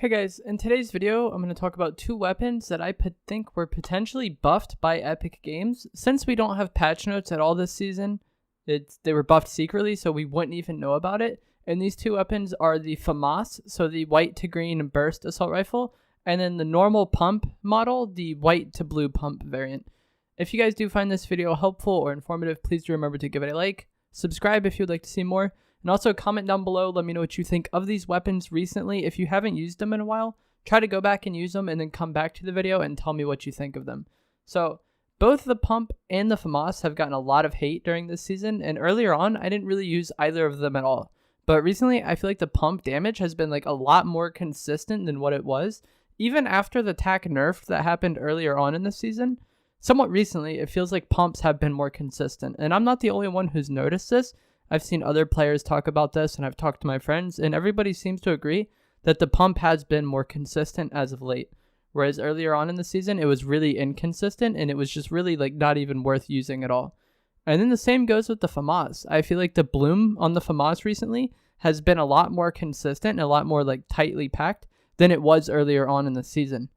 Hey guys, in today's video, I'm going to talk about two weapons that I think were potentially buffed by Epic Games. Since we don't have patch notes at all this season, they were buffed secretly, so we wouldn't even know about it. And these two weapons are the FAMAS, so the white to green burst assault rifle, and then the normal pump model, the white to blue pump variant. If you guys do find this video helpful or informative, please do remember to give it a like, subscribe if you'd like to see more, and also comment down below, let me know what you think of these weapons recently. If you haven't used them in a while, try to go back and use them and then come back to the video and tell me what you think of them. So both the pump and the FAMAS have gotten a lot of hate during this season, and earlier on, I didn't really use either of them at all. But recently, I feel like the pump damage has been like a lot more consistent than what it was. Even after the tac nerfed that happened earlier on in the season, somewhat recently, it feels like pumps have been more consistent. And I'm not the only one who's noticed this. I've seen other players talk about this, and I've talked to my friends, and everybody seems to agree that the pump has been more consistent as of late. Whereas earlier on in the season, it was really inconsistent, and it was just really like not even worth using at all. And then the same goes with the FAMAS. I feel like the bloom on the FAMAS recently has been a lot more consistent and a lot more like tightly packed than it was earlier on in the season.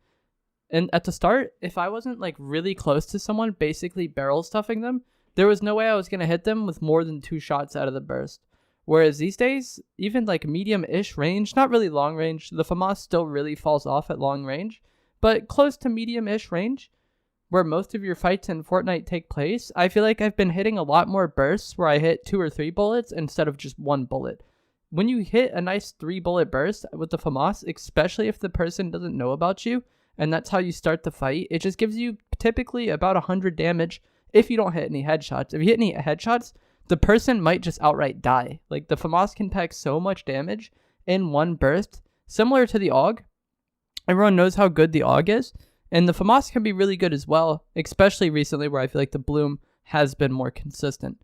And at the start, if I wasn't like really close to someone basically barrel stuffing them, there was no way I was going to hit them with more than 2 shots out of the burst. Whereas these days, even like medium-ish range, not really long range, the FAMAS still really falls off at long range, but close to medium-ish range, where most of your fights in Fortnite take place, I feel like I've been hitting a lot more bursts where I hit 2 or 3 bullets instead of just 1 bullet. When you hit a nice 3-bullet burst with the FAMAS, especially if the person doesn't know about you, and that's how you start the fight, it just gives you typically about 100 damage if you don't hit any headshots. If you hit any headshots, the person might just outright die. Like, the FAMAS can pack so much damage in one burst, similar to the AUG. Everyone knows how good the AUG is, and the FAMAS can be really good as well, especially recently where I feel like the bloom has been more consistent.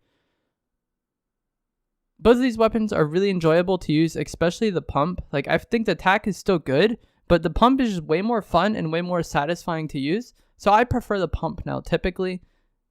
Both of these weapons are really enjoyable to use, especially the pump. Like, I think the tac is still good, but the pump is just way more fun and way more satisfying to use. So I prefer the pump now, typically.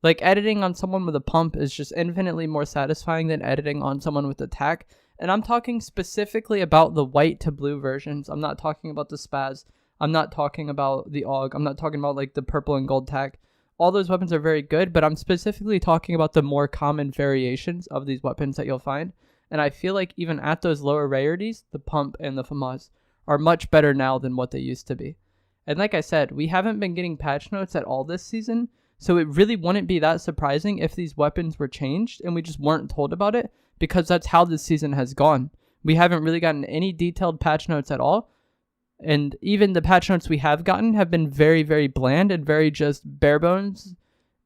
Like, editing on someone with a pump is just infinitely more satisfying than editing on someone with a tac. And I'm talking specifically about the white to blue versions. I'm not talking about the spaz. I'm not talking about the AUG. I'm not talking about like the purple and gold tac. All those weapons are very good, but I'm specifically talking about the more common variations of these weapons that you'll find. And I feel like even at those lower rarities, the pump and the FAMAS are much better now than what they used to be. And like I said, we haven't been getting patch notes at all this season, so it really wouldn't be that surprising if these weapons were changed and we just weren't told about it, because that's how this season has gone. We haven't really gotten any detailed patch notes at all, and even the patch notes we have gotten have been very, very bland and very just bare bones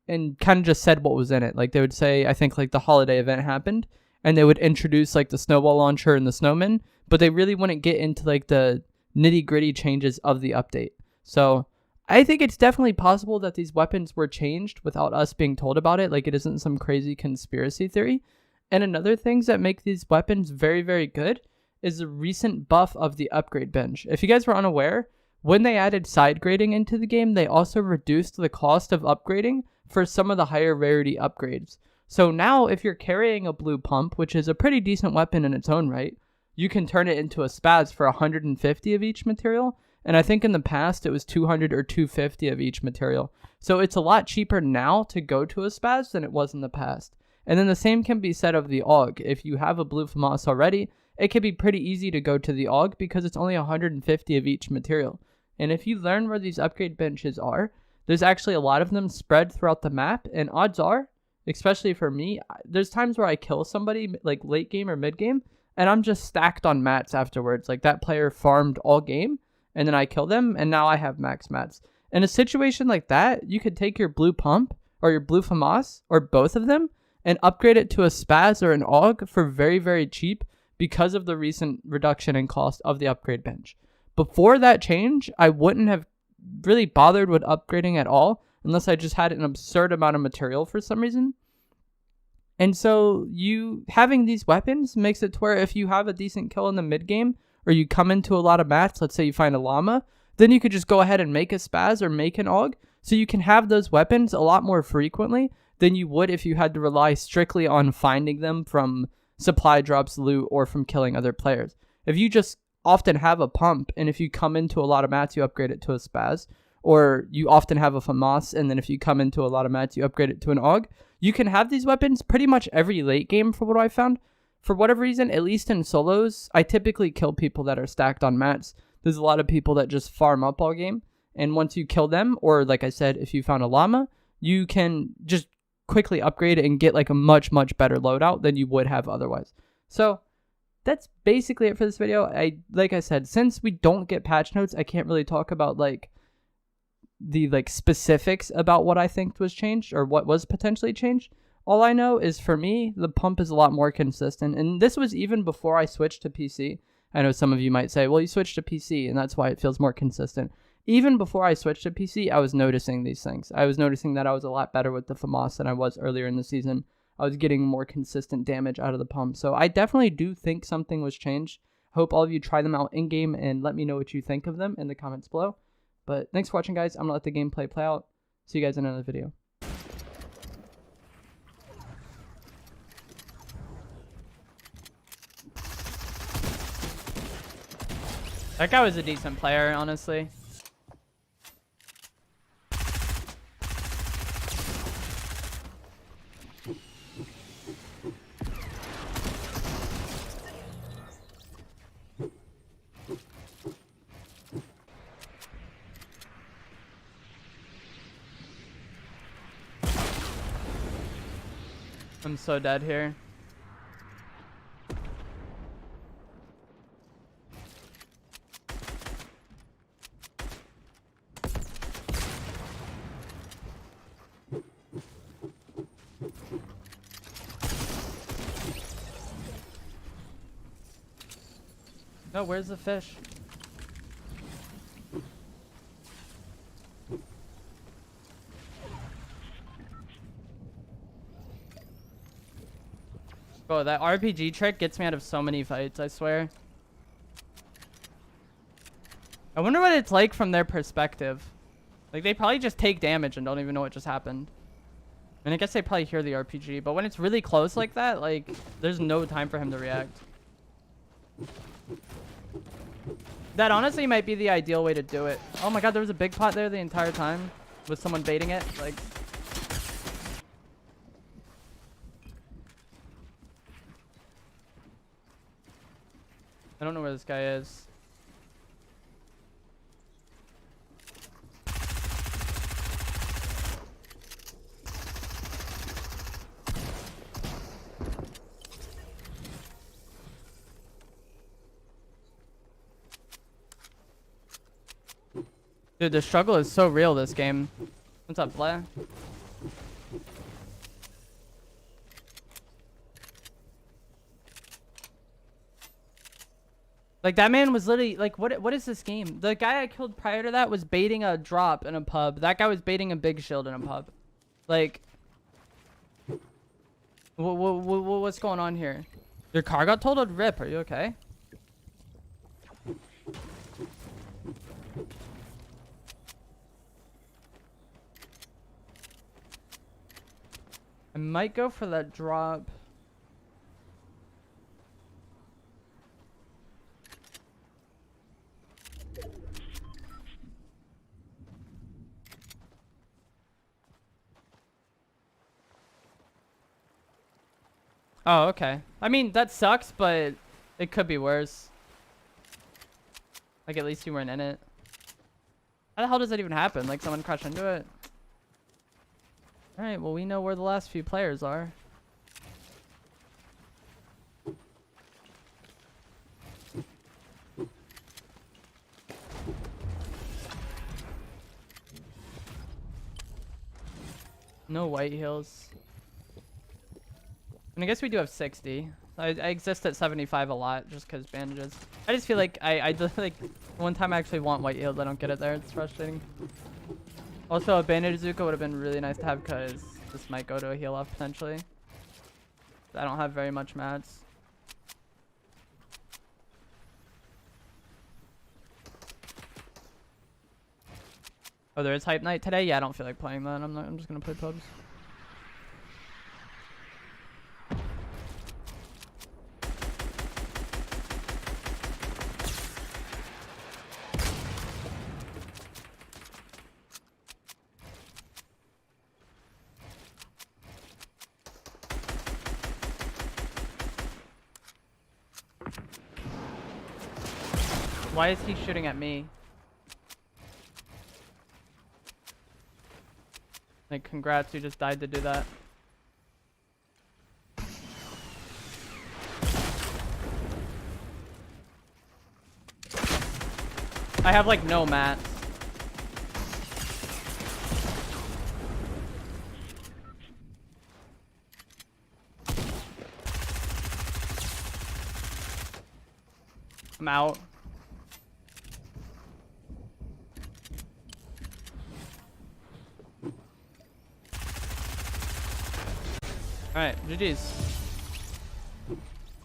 and kind of just said what was in it. Like, they would say, I think like the holiday event happened, and they would introduce like the snowball launcher and the snowman, but they really wouldn't get into like the nitty gritty changes of the update. So I think it's definitely possible that these weapons were changed without us being told about it. Like, it isn't some crazy conspiracy theory. And another things that make these weapons very, very good is the recent buff of the upgrade bench. If you guys were unaware, when they added side grading into the game, they also reduced the cost of upgrading for some of the higher rarity upgrades. So now if you're carrying a blue pump, which is a pretty decent weapon in its own right, you can turn it into a spaz for 150 of each material. And I think in the past it was 200 or 250 of each material. So it's a lot cheaper now to go to a spaz than it was in the past. And then the same can be said of the AUG. If you have a blue FAMAS already, it can be pretty easy to go to the AUG because it's only 150 of each material. And if you learn where these upgrade benches are, there's actually a lot of them spread throughout the map. And odds are, especially for me, there's times where I kill somebody like late game or mid game, and I'm just stacked on mats afterwards. Like, that player farmed all game, and then I kill them, and now I have max mats. In a situation like that, you could take your blue pump or your blue FAMAS or both of them and upgrade it to a spaz or an AUG for very, very cheap because of the recent reduction in cost of the upgrade bench. Before that change, I wouldn't have really bothered with upgrading at all unless I just had an absurd amount of material for some reason. And so you having these weapons makes it to where if you have a decent kill in the mid game, or you come into a lot of mats, let's say you find a llama, then you could just go ahead and make a spaz or make an AUG, so you can have those weapons a lot more frequently than you would if you had to rely strictly on finding them from supply drops, loot, or from killing other players. If you just often have a pump, and if you come into a lot of mats, you upgrade it to a spaz. Or you often have a FAMAS, and then if you come into a lot of mats, you upgrade it to an AUG. You can have these weapons pretty much every late game for what I found. For whatever reason, at least in solos, I typically kill people that are stacked on mats. There's a lot of people that just farm up all game. And once you kill them, or like I said, if you found a llama, you can just quickly upgrade it and get like a much, much better loadout than you would have otherwise. So that's basically it for this video. Like I said, since we don't get patch notes, I can't really talk about like the like specifics about what I think was changed or what was potentially changed. All I know is for me, the pump is a lot more consistent. And this was even before I switched to PC. I know some of you might say, well, you switched to PC and that's why it feels more consistent. Even before I switched to PC, I was noticing these things. I was noticing that I was a lot better with the FAMAS than I was earlier in the season. I was getting more consistent damage out of the pump. So I definitely do think something was changed. Hope all of you try them out in-game and let me know what you think of them in the comments below. But thanks for watching, guys. I'm going to let the gameplay play out. See you guys in another video. That guy was a decent player, honestly. I'm so dead here. No, where's the fish? Bro, that RPG trick gets me out of so many fights, I swear. I wonder what it's like from their perspective. Like, they probably just take damage and don't even know what just happened. And I guess they probably hear the RPG, but when it's really close like that, like, there's no time for him to react. That honestly might be the ideal way to do it. Oh my god, there was a big pot there the entire time with someone baiting it. Like, I don't know where this guy is. Dude, the struggle is so real this game. What's up, Blair? Like, that man was literally, like, what is this game? The guy I killed prior to that was baiting a drop in a pub. That guy was baiting a big shield in a pub. Like, what's going on here? Your car got totaled? Rip, are you okay? I might go for that drop. Oh, okay. I mean, that sucks, but it could be worse. Like, at least you weren't in it. How the hell does that even happen? Like, someone crashed into it? Alright, well, we know where the last few players are. No white heals. And I guess we do have 60. I exist at 75 a lot just because bandages. I just feel like I like one time I actually want white heals. I don't get it there. It's frustrating. Also, a bandage Zuka would have been really nice to have because this might go to a heal off potentially. I don't have very much mats. Oh, there is hype night today? Yeah, I don't feel like playing that. I'm just gonna play pubs. Why is he shooting at me? Like, congrats, you just died to do that. I have like no mats. I'm out. Alright, GG's.